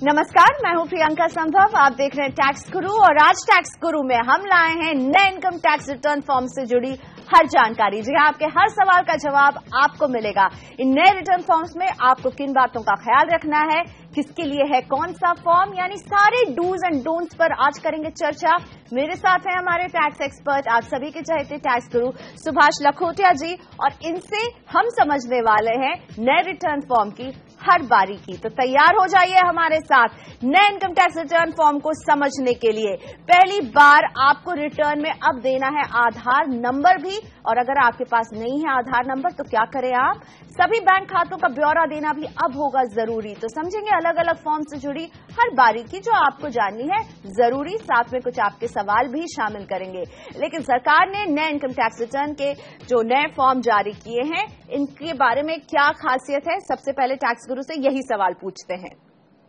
नमस्कार, मैं हूं प्रियंका संभव। आप देख रहे हैं टैक्स गुरु और आज टैक्स गुरु में हम लाए हैं नए इनकम टैक्स रिटर्न फॉर्म से जुड़ी हर जानकारी, जहां आपके हर सवाल का जवाब आपको मिलेगा। इन नए रिटर्न फॉर्म्स में आपको किन बातों का ख्याल रखना है, किसके लिए है कौन सा फॉर्म, यानी सारे डूज एंड डोंट्स पर आज करेंगे चर्चा। मेरे साथ हैं हमारे टैक्स एक्सपर्ट, आप सभी के चहेते टैक्स गुरु सुभाष लखोटिया जी, और इनसे हम समझने वाले हैं नए रिटर्न फॉर्म की हर बारीकी। तो तैयार हो जाइए हमारे साथ नए इनकम टैक्स रिटर्न फॉर्म को समझने के लिए। पहली बार आपको रिटर्न में अब देना है आधार नंबर भी, और अगर आपके पास नहीं है आधार नंबर तो क्या करें आप, सभी बैंक खातों का ब्यौरा देना भी अब होगा जरूरी। तो समझेंगे अलग अलग फॉर्म से जुड़ी हर बारीकी जो आपको जाननी है जरूरी, साथ में कुछ आपके सवाल भी शामिल करेंगे। लेकिन सरकार ने नए इनकम टैक्स रिटर्न के जो नए फॉर्म जारी किए हैं, इनके बारे में क्या खासियत है, सबसे पहले टैक्स गुरु से यही सवाल पूछते हैं।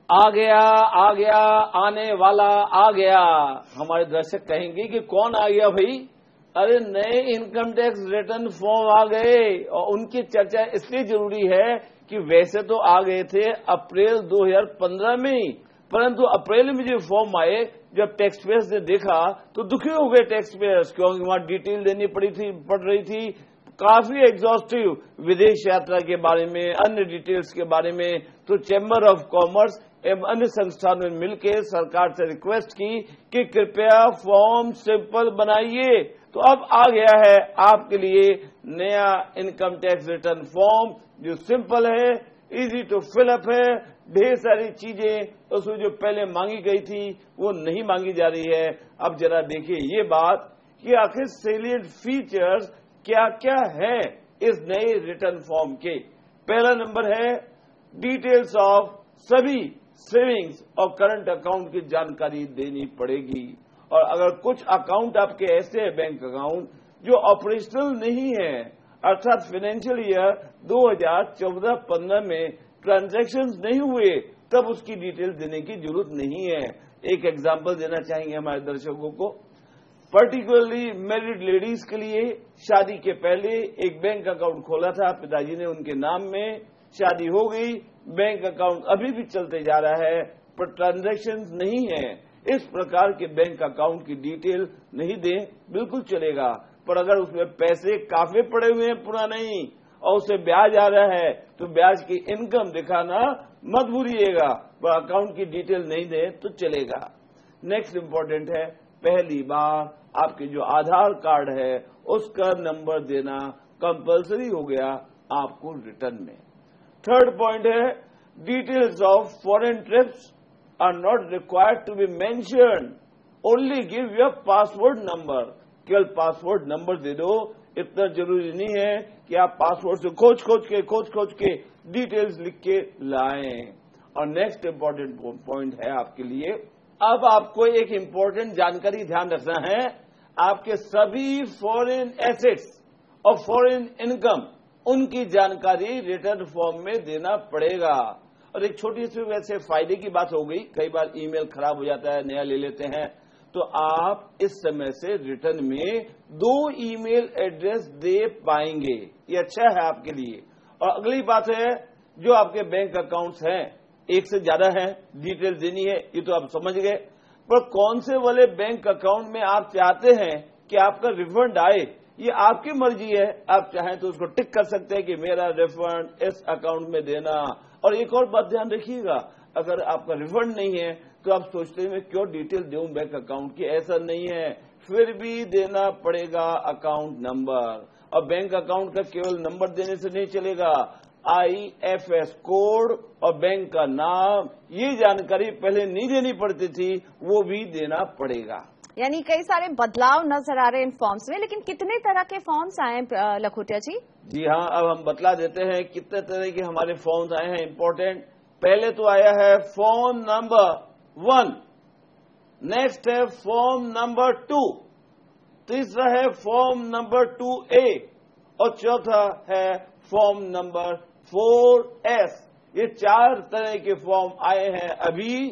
आ गया, आने वाला आ गया। हमारे दर्शक कहेंगे कि कौन आ गया भाई? अरे नए इनकम टैक्स रिटर्न फॉर्म आ गए, और उनकी चर्चा इसलिए जरूरी है कि वैसे तो आ गए थे अप्रैल 2015 में ही, परंतु अप्रैल में जो फॉर्म आए, जब टैक्स पेयर्स ने देखा तो दुखी हो गए टैक्स पेयर्स, क्योंकि वहां डिटेल देनी पड़ रही थी काफी एग्जॉस्टिव, विदेश यात्रा के बारे में, अन्य डिटेल्स के बारे में। तो चैम्बर ऑफ कॉमर्स एवं अन्य संस्थानों ने मिलकर सरकार से रिक्वेस्ट की कि कृपया फॉर्म सिंपल बनाइए। तो अब आ गया है आपके लिए नया इनकम टैक्स रिटर्न फॉर्म, जो सिंपल है, इजी टू फिल अप है। ढेर सारी चीजें उसमें जो पहले मांगी गई थी वो नहीं मांगी जा रही है। अब जरा देखिए ये बात कि आखिर सेलिएंट फीचर्स क्या क्या है इस नए रिटर्न फॉर्म के। पहला नंबर है डिटेल्स ऑफ सभी सेविंग्स और करंट अकाउंट की जानकारी देनी पड़ेगी। और अगर कुछ अकाउंट आपके ऐसे हैं, बैंक अकाउंट जो ऑपरेशनल नहीं है, अर्थात फाइनेंशियल ईयर 2014-15 में ट्रांजैक्शंस नहीं हुए, तब उसकी डिटेल देने की जरूरत नहीं है। एक एग्जांपल देना चाहेंगे हमारे दर्शकों को, पर्टिकुलरली मैरिड लेडीज के लिए। शादी के पहले एक बैंक अकाउंट खोला था पिताजी ने उनके नाम में, शादी हो गई, बैंक अकाउंट अभी भी चलते जा रहा है पर ट्रांजैक्शंस नहीं है। इस प्रकार के बैंक अकाउंट की डिटेल नहीं दें, बिल्कुल चलेगा, पर अगर उसमें पैसे काफी पड़े हुए हैं पुराने ही और उससे ब्याज आ रहा है तो ब्याज की इनकम दिखाना मत भूलिएगा, पर अकाउंट की डिटेल नहीं दें तो चलेगा। नेक्स्ट इंपॉर्टेंट है, पहली बार आपके जो आधार कार्ड है उसका नंबर देना कंपलसरी हो गया आपको रिटर्न में। थर्ड पॉइंट है, details of foreign trips are not required to be mentioned, only give your password number. केवल पासवर्ड नंबर दे दो, इतना जरूरी नहीं है कि आप पासवर्ड से खोज के डिटेल्स लिख के लाएं। और नेक्स्ट इंपॉर्टेंट पॉइंट है आपके लिए, अब आपको एक इंपॉर्टेंट जानकारी ध्यान रखना है, आपके सभी फॉरेन एसेट्स और फॉरेन इनकम, उनकी जानकारी रिटर्न फॉर्म में देना पड़ेगा। और एक छोटी सी वैसे फायदे की बात हो गई, कई बार ईमेल खराब हो जाता है, नया ले लेते हैं, तो आप इस समय से रिटर्न में 2 ईमेल एड्रेस दे पाएंगे, ये अच्छा है आपके लिए। और अगली बात है, जो आपके बैंक अकाउंट्स हैं, एक से ज्यादा है, डिटेल देनी है, ये तो आप समझ गए, पर कौन से वाले बैंक अकाउंट में आप चाहते हैं कि आपका रिफंड आए, ये आपकी मर्जी है। आप चाहें तो उसको टिक कर सकते हैं कि मेरा रिफंड इस अकाउंट में देना। और एक और बात ध्यान रखिएगा, अगर आपका रिफंड नहीं है तो आप सोचते हैं मैं क्यों डिटेल दूं बैंक अकाउंट की, ऐसा नहीं है, फिर भी देना पड़ेगा अकाउंट नंबर। और बैंक अकाउंट का केवल नंबर देने से नहीं चलेगा, IFS कोड और बैंक का नाम, ये जानकारी पहले नहीं देनी पड़ती थी, वो भी देना पड़ेगा। यानी कई सारे बदलाव नजर आ रहे हैं इन फॉर्म्स में, लेकिन कितने तरह के फॉर्म्स आए लखोटिया जी? जी हाँ, अब हम बतला देते हैं कितने तरह के हमारे फॉर्म्स आए हैं इंपॉर्टेंट। पहले तो आया है फॉर्म नंबर 1, नेक्स्ट है फॉर्म नंबर 2, तीसरा है फॉर्म नंबर 2A और चौथा है फॉर्म नंबर 4S। ये 4 तरह के फॉर्म आए हैं अभी,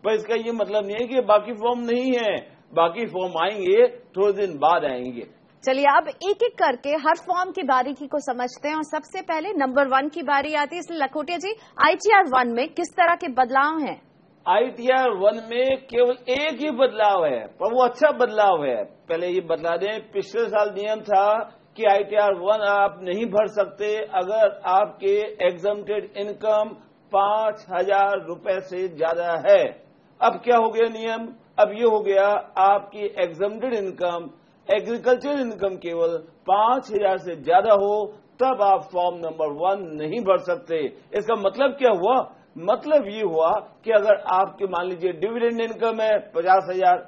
पर इसका ये मतलब नहीं है कि बाकी फॉर्म नहीं है, बाकी फॉर्म आएंगे, थोड़े दिन बाद आएंगे। चलिए अब एक एक करके हर फॉर्म की बारीकी को समझते हैं, और सबसे पहले नंबर 1 की बारी आती है। इसलिए लखोटिया जी, ITR 1 में किस तरह के बदलाव हैं? ITR 1 में केवल एक ही बदलाव है, पर वो अच्छा बदलाव है। पहले ये बता दें, पिछले साल नियम था कि ITR 1 आप नहीं भर सकते अगर आपके एग्जम्प्टेड इनकम 5,000 रुपए से ज्यादा है। अब क्या हो गया नियम? अब ये हो गया आपकी एग्जम्प्टेड इनकम, एग्रीकल्चर इनकम केवल 5,000 से ज्यादा हो तब आप फॉर्म नंबर 1 नहीं भर सकते। इसका मतलब क्या हुआ? मतलब ये हुआ कि अगर आपके मान लीजिए डिविडेंड इनकम है 50,000,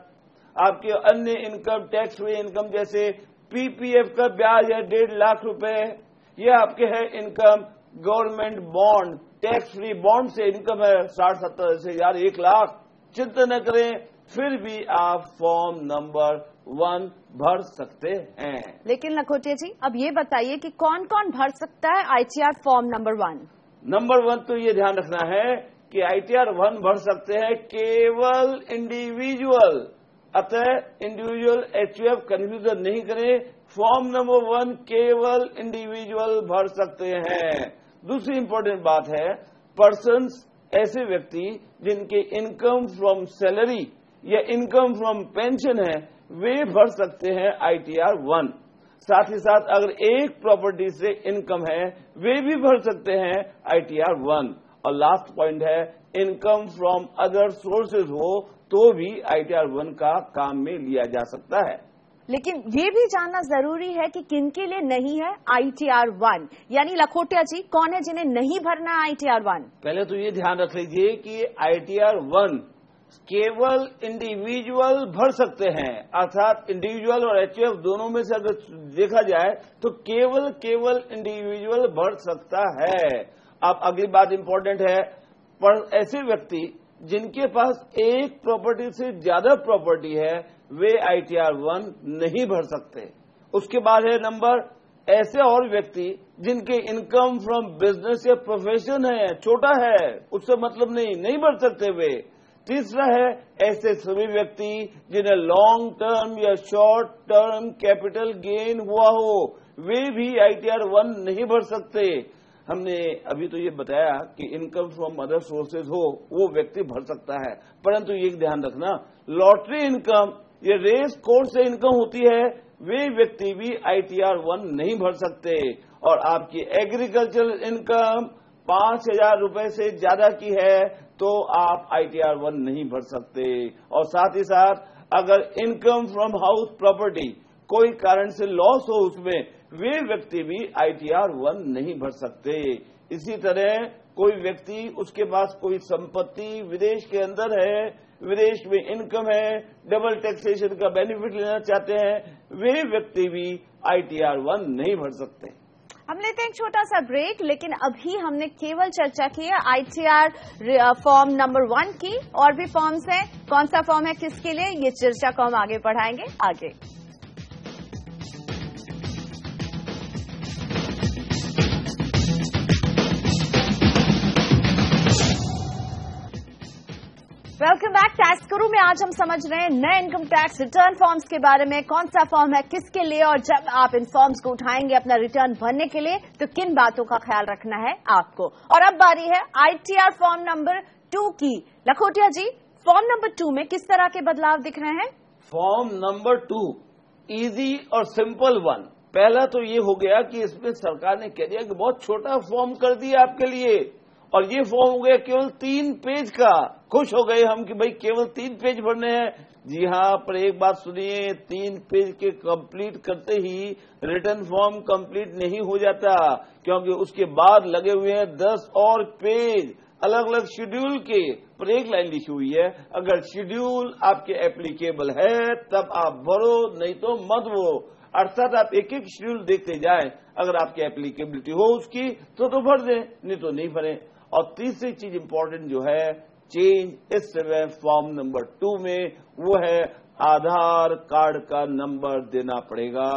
आपके अन्य इनकम टैक्स फ्री इनकम जैसे PPF का ब्याज है 1.5 लाख रुपए, ये आपके है income government bond tax free bond से इनकम है 60-70,000 1 लाख, चिंता न करें, फिर भी आप फॉर्म नंबर 1 भर सकते हैं। लेकिन लखोटिया जी, अब ये बताइए कि कौन कौन भर सकता है ITR फॉर्म नंबर 1? नंबर 1 तो ये ध्यान रखना है कि ITR 1 भर सकते हैं केवल इंडिविजुअल, अतः इंडिविजुअल HUF कंफ्यूजन नहीं करें, फॉर्म नंबर 1 केवल इंडिविजुअल भर सकते हैं। दूसरी इंपॉर्टेंट बात है, पर्सन्स ऐसे व्यक्ति जिनके इनकम फ्रॉम सैलरी या इनकम फ्रॉम पेंशन है वे भर सकते हैं ITR 1। साथ ही साथ अगर एक प्रॉपर्टी से इनकम है वे भी भर सकते हैं ITR 1। और लास्ट पॉइंट है, इनकम फ्रॉम अदर सोर्सेज हो तो भी ITR 1 का काम में लिया जा सकता है। लेकिन ये भी जानना जरूरी है कि किनके लिए नहीं है ITR 1, यानी लखोटिया जी कौन है जिन्हें नहीं भरना है ITR 1? पहले तो ये ध्यान रख लीजिए कि ITR 1 केवल इंडिविजुअल भर सकते हैं, अर्थात इंडिविजुअल और HUF दोनों में से अगर देखा जाए तो केवल इंडिविजुअल भर सकता है। अब अगली बात इंपॉर्टेंट है, पर ऐसे व्यक्ति जिनके पास एक प्रॉपर्टी से ज्यादा प्रॉपर्टी है वे ITR 1 नहीं भर सकते। उसके बाद है नंबर, ऐसे और व्यक्ति जिनके इनकम फ्रॉम बिजनेस या प्रोफेशन है, छोटा है, उससे मतलब नहीं भर सकते वे। तीसरा है, ऐसे सभी व्यक्ति जिन्हें लॉन्ग टर्म या शॉर्ट टर्म कैपिटल गेन हुआ हो वे भी ITR 1 नहीं भर सकते। हमने अभी तो ये बताया कि इनकम फ्रॉम अदर सोर्सेज हो वो व्यक्ति भर सकता है, परंतु ये ध्यान रखना, लॉटरी इनकम या रेस कोर्स से इनकम होती है वे व्यक्ति भी ITR 1 नहीं भर सकते। और आपकी एग्रीकल्चर इनकम 5,000 रुपए से ज्यादा की है तो आप ITR 1 नहीं भर सकते। और साथ ही साथ अगर इनकम फ्रॉम हाउस प्रॉपर्टी कोई कारण से लॉस हो उसमें वे व्यक्ति भी ITR 1 नहीं भर सकते। इसी तरह कोई व्यक्ति उसके पास कोई संपत्ति विदेश के अंदर है, विदेश में इनकम है, डबल टैक्सेशन का बेनिफिट लेना चाहते हैं, वे व्यक्ति भी ITR 1 नहीं भर सकते। हम लेते हैं एक छोटा सा ब्रेक, लेकिन अभी हमने केवल चर्चा की है ITR फॉर्म नंबर 1 की। और भी फॉर्म्स हैं, कौन सा फॉर्म है किसके लिए, ये चर्चा को हम आगे बढ़ाएंगे। आगे वेलकम बैक। टैक्स गुरु में आज हम समझ रहे हैं नए इनकम टैक्स रिटर्न फॉर्म्स के बारे में, कौन सा फॉर्म है किसके लिए, और जब आप इन फॉर्म्स को उठाएंगे अपना रिटर्न भरने के लिए तो किन बातों का ख्याल रखना है आपको। और अब बारी है ITR फॉर्म नंबर 2 की। लखोटिया जी, फॉर्म नंबर 2 में किस तरह के बदलाव दिख रहे हैं? फॉर्म नंबर 2 इजी और सिंपल 1। पहला तो ये हो गया कि इसमें सरकार ने कह दिया कि बहुत छोटा फॉर्म कर दिया आपके लिए, और ये फॉर्म हो गया केवल 3 पेज का। खुश हो गए हम कि भाई केवल 3 पेज भरने हैं। जी हाँ, पर एक बात सुनिए, 3 पेज के कंप्लीट करते ही रिटर्न फॉर्म कंप्लीट नहीं हो जाता, क्योंकि उसके बाद लगे हुए हैं 10 और पेज अलग अलग शेड्यूल के। पर एक लाइन लिखी हुई है, अगर शेड्यूल आपके एप्लीकेबल है तब आप भरो, नहीं तो मत भरो। अर्थात आप एक एक शेड्यूल देखते जाएं, अगर आपकी एप्लीकेबिलिटी हो उसकी तो भर दें, नहीं तो नहीं भरें। और तीसरी चीज इंपॉर्टेंट जो है चेंज इस समय फॉर्म नंबर 2 में, वो है आधार कार्ड का नंबर देना पड़ेगा।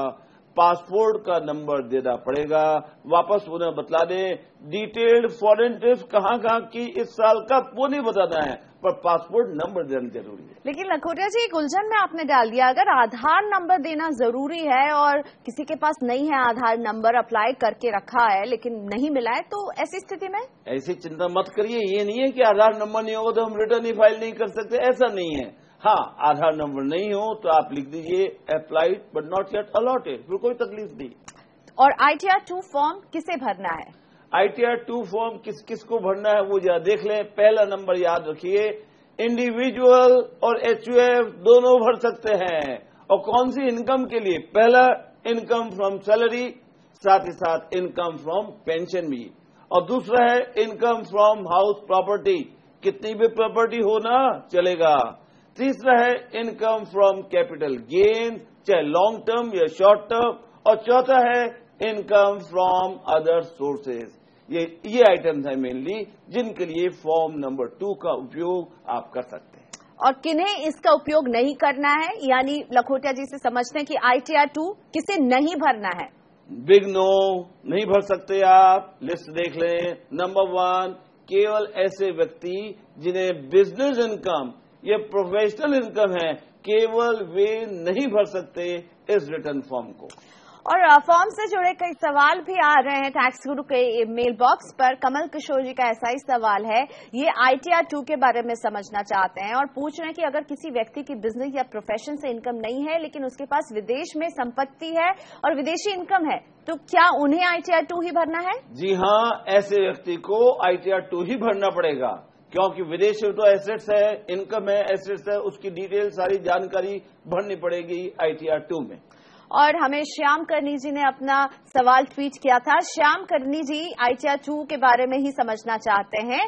पासपोर्ट का नंबर देना पड़ेगा। वापस उन्हें बतला दें डिटेल्ड फॉरेन ट्रिप कहाँ की इस साल का वो नहीं बताना है, पर पासपोर्ट नंबर देना जरूरी है। लेकिन लखोटिया जी, एक उलझन में आपने डाल दिया। अगर आधार नंबर देना जरूरी है और किसी के पास नहीं है आधार नंबर, अप्लाई करके रखा है लेकिन नहीं मिला है, तो ऐसी स्थिति में? ऐसी चिंता मत करिए। ये नहीं है कि आधार नंबर नहीं होगा तो हम रिटर्न ही फाइल नहीं कर सकते, ऐसा नहीं है। हाँ, आधार नंबर नहीं हो तो आप लिख दीजिए applied but not yet allotted, फिर कोई तकलीफ नहीं। और ITR 2 फॉर्म किसे भरना है? ITR 2 फॉर्म किस को भरना है वो जरा देख लें। पहला नंबर याद रखिए, इंडिविजुअल और HUF दोनों भर सकते हैं। और कौन सी इनकम के लिए? पहला इनकम फ्रॉम सैलरी, साथ ही साथ इनकम फ्रॉम पेंशन भी। और दूसरा है इनकम फ्रॉम हाउस प्रॉपर्टी, कितनी भी प्रॉपर्टी हो ना चलेगा। तीसरा है इनकम फ्रॉम कैपिटल गेन, चाहे लॉन्ग टर्म या शॉर्ट टर्म। और चौथा है इनकम फ्रॉम अदर सोर्सेज। ये आइटम्स है मेनली जिनके लिए फॉर्म नंबर 2 का उपयोग आप कर सकते हैं। और किन्हें इसका उपयोग नहीं करना है, यानी लखोटिया जी से समझते हैं कि ITR 2 किसे नहीं भरना है? बिग नो, नहीं भर सकते आप। लिस्ट देख लें। नंबर 1, केवल ऐसे व्यक्ति जिन्हें बिजनेस इनकम या प्रोफेशनल इनकम है, केवल वे नहीं भर सकते इस रिटर्न फॉर्म को। और फॉर्म से जुड़े कई सवाल भी आ रहे हैं टैक्स गुरु के मेल बॉक्स पर। कमल किशोर जी का ऐसा ही सवाल है, ये ITR 2 के बारे में समझना चाहते हैं और पूछ रहे हैं कि अगर किसी व्यक्ति की बिजनेस या प्रोफेशन से इनकम नहीं है लेकिन उसके पास विदेश में संपत्ति है और विदेशी इनकम है, तो क्या उन्हें ITR 2 ही भरना है? जी हाँ, ऐसे व्यक्ति को ITR 2 ही भरना पड़ेगा, क्योंकि विदेश में तो एसेट्स है, इनकम है, एसेट्स है, उसकी डिटेल सारी जानकारी भरनी पड़ेगी ITR 2 में। और हमें श्याम करनी जी ने अपना सवाल ट्वीट किया था। श्याम करनी जी ITR 2 के बारे में ही समझना चाहते हैं।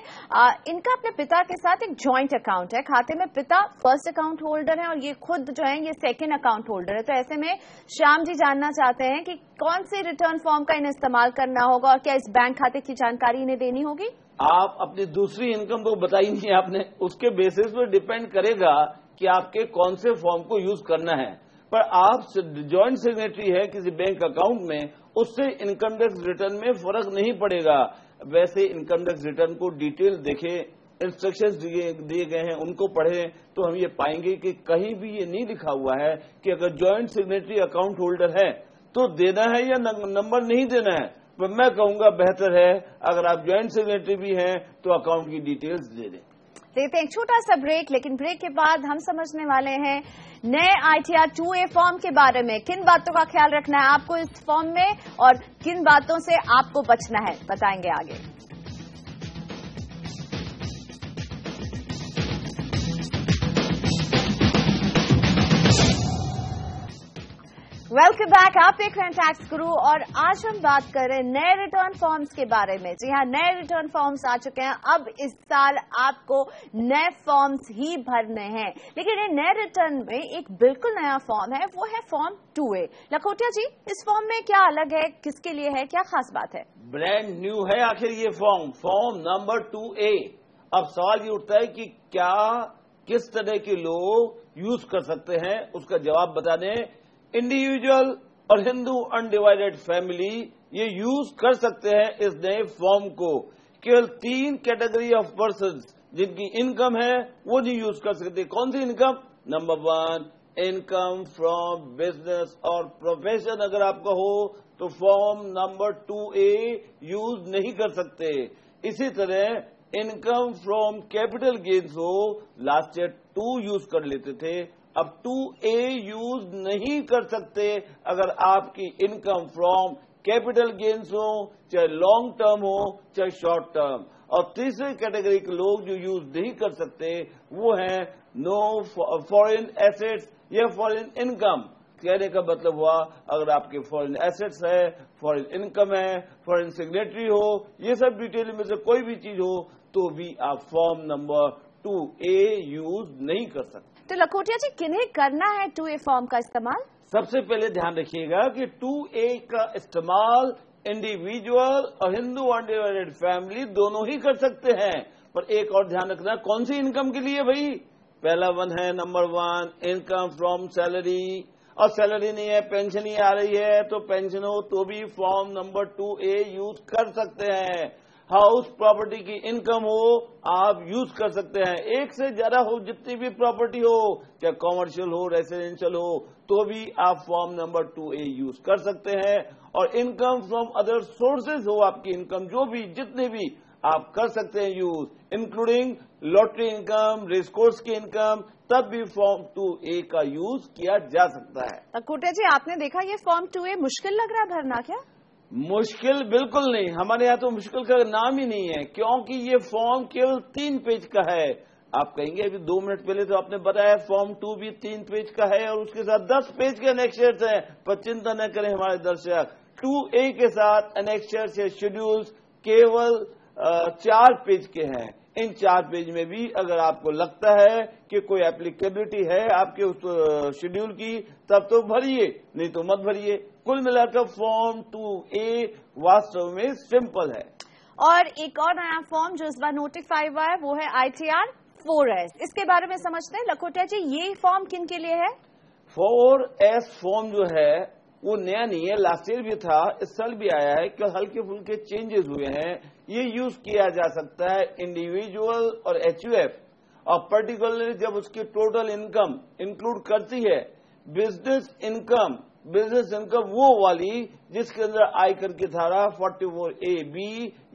इनका अपने पिता के साथ एक जॉइंट अकाउंट है, खाते में पिता फर्स्ट अकाउंट होल्डर है और ये खुद जो है ये सेकंड अकाउंट होल्डर है। तो ऐसे में श्याम जी जानना चाहते हैं कि कौन सी रिटर्न फॉर्म का इन्हें इस्तेमाल करना होगा और क्या इस बैंक खाते की जानकारी इन्हें देनी होगी? आप अपनी दूसरी इनकम तो बताई नहीं आपने, उसके बेसिस पर डिपेंड करेगा कि आपके कौन से फॉर्म को यूज करना है। पर आप जॉइंट सिग्नेटरी है किसी बैंक अकाउंट में, उससे इनकम टैक्स रिटर्न में फर्क नहीं पड़ेगा। वैसे इनकम टैक्स रिटर्न को डिटेल देखें, इंस्ट्रक्शंस दिए गए हैं उनको पढ़ें, तो हम ये पाएंगे कि कहीं भी ये नहीं लिखा हुआ है कि अगर जॉइंट सिग्नेटरी अकाउंट होल्डर है तो देना है या नंबर नहीं देना है। पर मैं कहूंगा बेहतर है अगर आप जॉइंट सिग्नेटरी भी हैं तो अकाउंट की डिटेल्स दे दें। देते हैं एक छोटा सा ब्रेक, लेकिन ब्रेक के बाद हम समझने वाले हैं नए ITR 2A फॉर्म के बारे में। किन बातों का ख्याल रखना है आपको इस फॉर्म में और किन बातों से आपको बचना है, बताएंगे आगे। वेलकम बैक, आप देख रहे हैं टैक्स गुरु और आज हम बात कर रहे हैं नए रिटर्न फॉर्म्स के बारे में। जी हाँ, नए रिटर्न फॉर्म्स आ चुके हैं। अब इस साल आपको नए फॉर्म्स ही भरने हैं, लेकिन ये नए रिटर्न में एक बिल्कुल नया फॉर्म है, वो है फॉर्म 2A। लखोटिया जी, इस फॉर्म में क्या अलग है, किसके लिए है, क्या खास बात है? ब्रांड न्यू है आखिर ये फॉर्म नंबर 2A। अब सवाल ये उठता है कि क्या किस तरह के लोग यूज कर सकते हैं, उसका जवाब बता दें। इंडिविजुअल और हिंदू अनडिवाइडेड फैमिली ये यूज कर सकते हैं इस नए फॉर्म को। केवल 3 कैटेगरी ऑफ पर्सन जिनकी इनकम है वो नहीं यूज कर सकते। कौन सी income? Number 1, income from business और प्रोफेशन अगर आपका हो तो फॉर्म नंबर 2A यूज नहीं कर सकते। इसी तरह इनकम फ्रॉम कैपिटल गेन्स हो, लास्ट ईयर 2 यूज कर लेते थे, अब 2A यूज नहीं कर सकते अगर आपकी इनकम फ्रॉम कैपिटल गेन्स हो, चाहे लॉन्ग टर्म हो चाहे शॉर्ट टर्म। और तीसरे कैटेगरी के लोग जो यूज नहीं कर सकते वो है नो फॉरेन एसेट्स या फॉरेन इनकम। कहने का मतलब हुआ अगर आपके फॉरेन एसेट्स है, फॉरेन इनकम है, फॉरेन सिग्नेटरी हो, ये सब डिटेल में से कोई भी चीज हो तो भी आप फॉर्म नंबर 2A यूज नहीं कर सकते। तो लखोटिया जी, किन्हें करना है 2A फॉर्म का इस्तेमाल? सबसे पहले ध्यान रखिएगा कि 2A का इस्तेमाल इंडिविजुअल और हिंदू अनडिवाइडेड फैमिली दोनों ही कर सकते हैं। पर एक और ध्यान रखना, कौन सी इनकम के लिए भाई? पहला वन है नंबर 1 इनकम फ्रॉम सैलरी, और सैलरी नहीं है, पेंशन ही आ रही है, तो पेंशन हो तो भी फॉर्म नंबर 2A यूज कर सकते हैं। हाउस प्रॉपर्टी की इनकम हो आप यूज कर सकते हैं, एक से ज्यादा हो, जितनी भी प्रॉपर्टी हो, चाहे कॉमर्शियल हो, रेसिडेंशियल हो, तो भी आप फॉर्म नंबर 2A यूज कर सकते हैं। और इनकम फ्रॉम अदर सोर्सेज हो, आपकी इनकम जो भी जितने भी आप कर सकते हैं use, including lottery income, race course की इनकम, तब भी फॉर्म 2A का यूज किया जा सकता है। लखोटिया जी, आपने देखा ये फॉर्म 2A मुश्किल लग रहा है भरना क्या? मुश्किल बिल्कुल नहीं, हमारे यहाँ तो मुश्किल का नाम ही नहीं है, क्योंकि ये फॉर्म केवल 3 पेज का है। आप कहेंगे अभी 2 मिनट पहले तो आपने बताया फॉर्म 2 भी 3 पेज का है और उसके साथ 10 पेज के एनेक्सर्स हैं, पर चिंता न करें हमारे दर्शक, 2A के साथ एनेक्सर्स या शेड्यूल्स केवल 4 पेज के हैं। इन 4 पेज में भी अगर आपको लगता है कि कोई एप्लीकेबिलिटी है आपके उस शेड्यूल की, तब तो भरिए, नहीं तो मत भरिए। कुल मिलाकर फॉर्म 2A वास्तव में सिंपल है। और एक और नया फॉर्म जो इस बार नोटिफाई हुआ है वो है ITR 4S। इसके बारे में समझते हैं लखोटिया जी, ये फॉर्म किन के लिए है? 4S फॉर्म जो है वो नया नहीं है, लास्ट ईयर भी था, इस साल भी आया है, कि हल्के फुल्के चेंजेस हुए हैं। ये यूज किया जा सकता है इंडिविजुअल और HUF, और पर्टिकुलरली जब उसकी टोटल इनकम इंक्लूड करती है बिजनेस इनकम वो वाली जिसके अंदर आयकर की धारा 44AB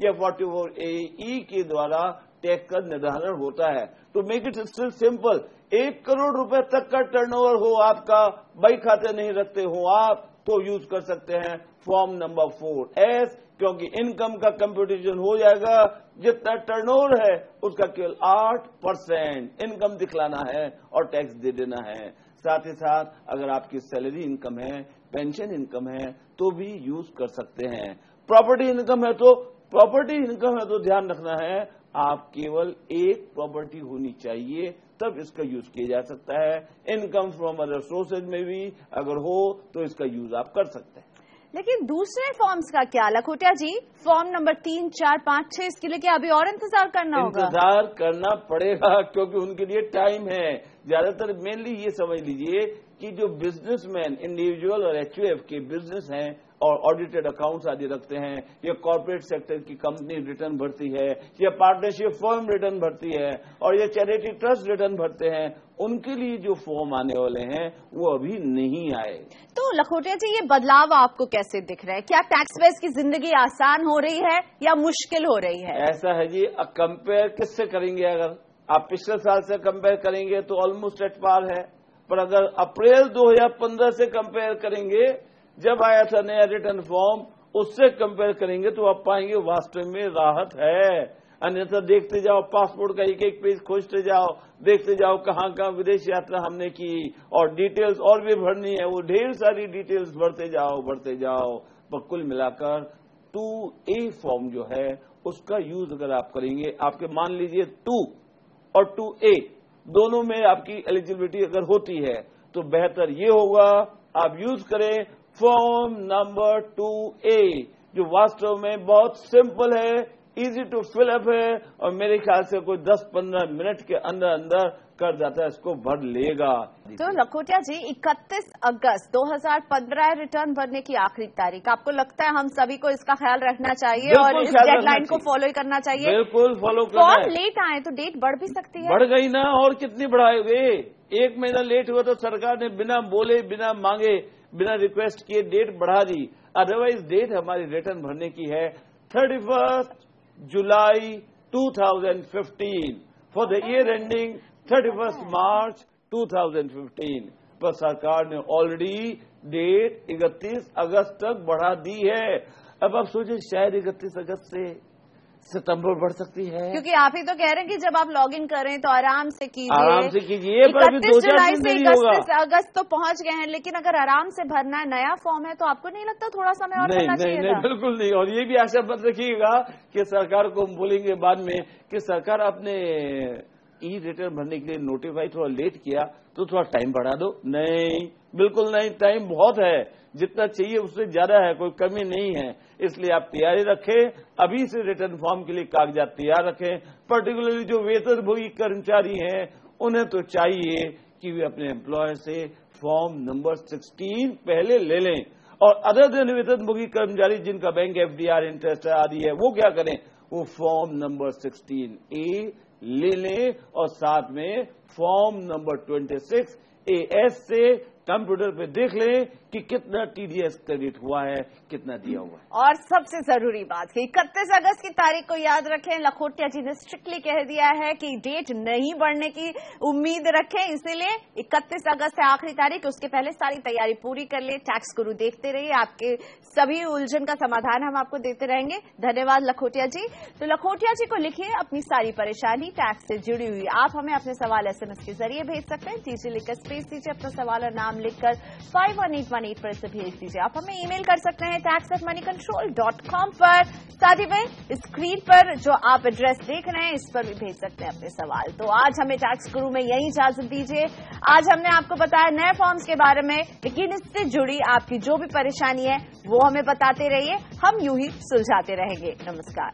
या 44AE के द्वारा टैक्स का निर्धारण होता है। तो make it still simple, 1 crore रुपए तक का टर्नओवर हो आपका, बैंक खाते नहीं रखते हो आप, तो यूज कर सकते हैं फॉर्म नंबर 4S, क्योंकि इनकम का कंप्यूटेशन हो जाएगा, जितना टर्नओवर है उसका केवल 8% इनकम दिखलाना है और टैक्स दे देना है। साथ ही साथ अगर आपकी सैलरी इनकम है, पेंशन इनकम है, तो भी यूज कर सकते हैं। प्रॉपर्टी इनकम है तो ध्यान रखना है आप केवल एक प्रॉपर्टी होनी चाहिए, तब इसका यूज किया जा सकता है। इनकम फ्रॉम अदर सोर्सेज में भी अगर हो तो इसका यूज आप कर सकते हैं। लेकिन दूसरे फॉर्म्स का क्या लखोटिया जी? फॉर्म नंबर 3, 4, 5, 6 इसके लिए क्या अभी और इंतजार करना होगा? इंतजार करना पड़ेगा, क्योंकि उनके लिए टाइम है। ज्यादातर मेनली ये समझ लीजिए कि जो बिजनेसमैन, इंडिविजुअल और HUF के बिजनेस हैं और ऑडिटेड अकाउंट्स आदि रखते हैं, या कॉर्पोरेट सेक्टर की कंपनी रिटर्न भरती है, या पार्टनरशिप फर्म रिटर्न भरती है, और या चैरिटी ट्रस्ट रिटर्न भरते हैं, उनके लिए जो फॉर्म आने वाले हैं वो अभी नहीं आए। तो लखोटिया जी, ये बदलाव आपको कैसे दिख रहा है? क्या टैक्स बेस की जिंदगी आसान हो रही है या मुश्किल हो रही है? ऐसा है जी, कंपेयर किससे करेंगे? अगर आप पिछले साल से कंपेयर करेंगे तो ऑलमोस्ट एट पार है, पर अगर अप्रैल 2015 से कंपेयर करेंगे, जब आया था नया रिटर्न फॉर्म, उससे कंपेयर करेंगे तो आप पाएंगे वास्तव में राहत है। अन्यथा देखते जाओ, पासपोर्ट का एक एक पेज खोजते जाओ, देखते जाओ कहाँ कहाँ विदेश यात्रा हमने की, और डिटेल्स और भी भरनी है, वो ढेर सारी डिटेल्स भरते जाओ। पर कुल मिलाकर 2A फॉर्म जो है उसका यूज अगर आप करेंगे, आपके मान लीजिए 2 और 2A दोनों में आपकी एलिजिबिलिटी अगर होती है, तो बेहतर ये होगा आप यूज करें फॉर्म नंबर 2A, जो वास्तव में बहुत सिंपल है, इजी टू फिल अप है, और मेरे ख्याल से कोई 10-15 मिनट के अंदर कर जाता है, इसको भर लेगा। तो लखोटिया जी, 31 अगस्त 2015 रिटर्न भरने की आखिरी तारीख, आपको लगता है हम सभी को इसका ख्याल रखना चाहिए और इस डेडलाइन को फॉलो ही करना चाहिए? बिल्कुल फॉलो करना है। फॉर्म लेट आए तो डेट बढ़ भी सकती है? बढ़ गई ना, और कितनी बढ़ाओगे? 1 महीना लेट हुआ तो सरकार ने बिना बोले, बिना मांगे, बिना रिक्वेस्ट किए डेट बढ़ा दी। अदरवाइज डेट हमारी रिटर्न भरने की है 31 जुलाई 2015 फॉर द ईयर एंडिंग 31 मार्च 2015, पर सरकार ने ऑलरेडी डेट 31 अगस्त तक बढ़ा दी है। अब आप सोचिए, शायद 31 अगस्त से सितंबर बढ़ सकती है, क्योंकि आप ही तो कह रहे हैं कि जब आप लॉग इन करें तो आराम से कीजिए, पर अभी 2-4 जुलाई दिन से देरी होगा। 31 अगस्त तो पहुंच गए हैं, लेकिन अगर आराम से भरना है, नया फॉर्म है, तो आपको नहीं लगता थोड़ा समय और मिलना चाहिए? नहीं, बिल्कुल नहीं। और ये भी आशा मत रखिएगा कि सरकार को हम बोलेंगे बाद में कि सरकार अपने ई रिटर्न भरने के लिए नोटिफाई थोड़ा लेट किया तो थोड़ा टाइम बढ़ा दो। नहीं, बिल्कुल नहीं, टाइम बहुत है, जितना चाहिए उससे ज्यादा है, कोई कमी नहीं है। इसलिए आप तैयारी रखें, अभी से रिटर्न फॉर्म के लिए कागजात तैयार रखें। पर्टिकुलरली जो वेतनभोगी कर्मचारी हैं, उन्हें तो चाहिए कि वे अपने एम्प्लॉयर से फॉर्म नंबर 16 पहले ले लें। और अदर देन वेतनभोगी कर्मचारी जिनका बैंक एफडीआर इंटरेस्ट आदि है वो क्या करें, वो फॉर्म नंबर 16A ले लें और साथ में फॉर्म नंबर 26AS से कंप्यूटर पे देख लें कि कितना टीडीएस क्रेडिट हुआ है, कितना दिया हुआ है। और सबसे जरूरी बात कि 31 अगस्त की तारीख को याद रखें। लखोटिया जी ने स्ट्रिक्टली कह दिया है कि डेट नहीं बढ़ने की उम्मीद रखें, इसीलिए 31 अगस्त है आखिरी तारीख, उसके पहले सारी तैयारी पूरी कर ले। टैक्स गुरु देखते रहिए, आपके सभी उलझन का समाधान हम आपको देते रहेंगे। धन्यवाद लखोटिया जी। तो लखोटिया जी को लिखिए अपनी सारी परेशानी टैक्स से जुड़ी हुई। आप हमें अपने सवाल SMS के जरिए भेज सकते हैं। टीजी लिखकर स्पेस दीजिए, अपना सवाल और नाम लिखकर 51818 पर इसे भेज दीजिए। आप हमें ईमेल कर सकते हैं tax@moneycontrol.com पर। साथ ही में स्क्रीन पर जो आप एड्रेस देख रहे हैं इस पर भी भेज सकते हैं अपने सवाल। तो आज हमें टैक्स गुरु में यही इजाजत दीजिए। आज हमने आपको बताया नए फॉर्म्स के बारे में, लेकिन इससे जुड़ी आपकी जो भी परेशानी है वो हमें बताते रहिए, हम यूं ही सुलझाते रहेंगे। नमस्कार।